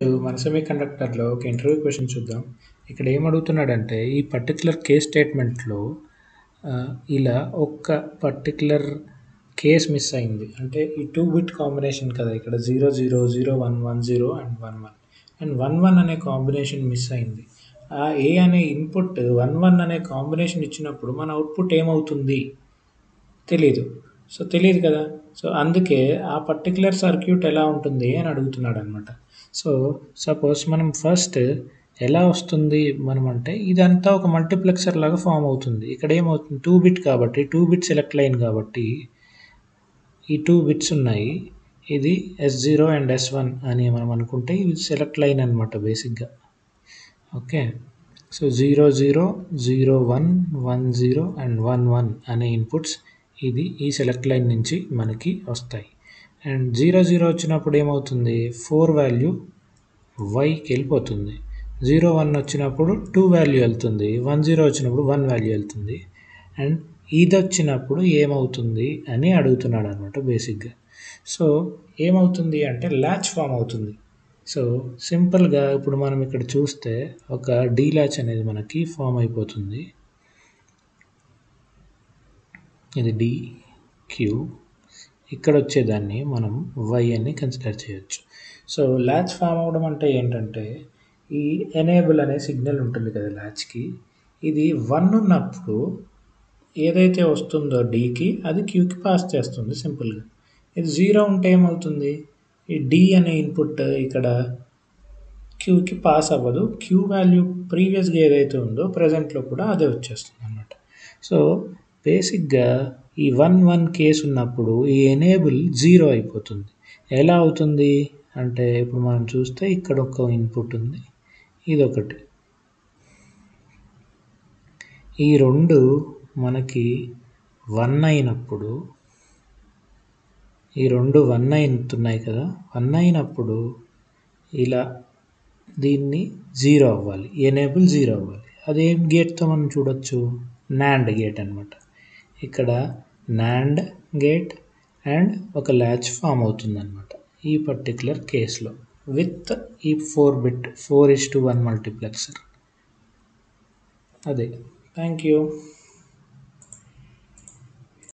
మన సెమీకండక్టర్‌లో ఒక interview question చూద్దాం. ఇక్కడ ఏమడుగుతున్నాడంటే, ఈ పర్టిక్యులర్ కేస్ స్టేట్మెంట్‌లో ఇలా ఒక్క పర్టిక్యులర్ కేస్ మిస్ అయింది. అంటే ఈ 2 బిట్ కాంబినేషన్ కదా! ఇక్కడ 0, 0, 0, 1, 1, 0 అండ్ 1, 1 అండ్ 1, 1 అనే కాంబినేషన్ మిస్ అయింది. ఆ ఏ అనే ఇన్‌పుట్ 1, 1 అనే కాంబినేషన్ ఇచ్చినప్పుడు మన అవుట్‌పుట్ ఏమవుతుంది? తెలీదు. సో, తెలీదు కదా! సో, అందుకే ఆ పర్టిక్యులర్ సర్క్యూట్ ఎలా ఉంటుంది అని అడుగుతున్నాడనమాట. సో, సపోజ్ మనం ఫస్ట్ ఎలా వస్తుంది మనమంటే ఇదంతా ఒక మల్టీప్లెక్సర్ లాగా ఫార్మ్ అవుతుంది. ఇక్కడ ఏమవుతుంది 2 బిట్ కాబట్టి 2 బిట్ సెలెక్ట్ లైన్ కాబట్టి ఈ 2 బిట్స్ ఉన్నాయి. ఇది S0 అండ్ S1 అని మనం అనుకుంటే ఇది సెలెక్ట్ లైన్ అనమాట బేసిక్‌గా. ఓకే. సో 0, 0, 0, 1, 1, 0 అండ్ 1, 1 అనే ఇన్పుట్స్ ఇది ఈ సెలెక్ట్ లైన్ నుంచి మనకి వస్తాయి. అండ్ 0, 0 వచ్చినప్పుడు ఏమవుతుంది 4 వాల్యూ వైకి వెళ్ళిపోతుంది. 0, 1 వచ్చినప్పుడు 2 వాల్యూ వెళ్తుంది. 1, 0 వచ్చినప్పుడు 1 వాల్యూ వెళ్తుంది. అండ్ ఇది వచ్చినప్పుడు ఏమవుతుంది అని అడుగుతున్నాడు అనమాట బేసిక్గా. సో ఏమవుతుంది అంటే ల్యాచ్ ఫామ్ అవుతుంది. సో సింపుల్గా ఇప్పుడు మనం ఇక్కడ చూస్తే ఒక డీ ల్యాచ్ అనేది మనకి ఫామ్ అయిపోతుంది. ఇది డి క్యూ, ఇక్కడ వచ్చేదాన్ని మనం వై అని కన్సిడర్ చేయొచ్చు. సో ల్యాచ్ ఫామ్ అవ్వడం అంటే ఏంటంటే ఈ ఎనేబుల్ అనే సిగ్నల్ ఉంటుంది కదా ల్యాచ్కి, ఇది 1 ఉన్నప్పుడు ఏదైతే వస్తుందో డీకి అది క్యూకి పాస్ చేస్తుంది సింపుల్గా. ఇది 0 ఉంటే ఏమవుతుంది, ఈ డి అనే ఇన్పుట్ ఇక్కడ క్యూకి పాస్ అవ్వదు. క్యూ వాల్యూ ప్రీవియస్గా ఏదైతే ఉందో ప్రజెంట్లో కూడా అదే వచ్చేస్తుంది అన్నమాట. సో బేసిక్గా ఈ 1, 1 కేసు ఉన్నప్పుడు ఈ ఎనేబుల్ 0 అయిపోతుంది. ఎలా అవుతుంది అంటే ఇప్పుడు మనం చూస్తే ఇక్కడ ఒక ఇన్పుట్ ఉంది, ఇదొకటి. ఈ రెండు మనకి 1 అయినప్పుడు, ఈ రెండు 1 అవుతున్నాయి కదా, 1 అయినప్పుడు ఇలా దీన్ని 0 అవ్వాలి, ఎనేబుల్ 0 అవ్వాలి. అదేం గేట్తో మనం చూడొచ్చు, నాండ్ గేట్ అనమాట. ఇక్కడ నాండ్ గేట్ అండ్ ఒక ల్యాచ్ ఫామ్ అవుతుంది అనమాట ఈ పర్టిక్యులర్ కేస్లో విత్ ఈ 4 బిట్ 4:1 మల్టీప్లెక్సర్. అదే. Thank you.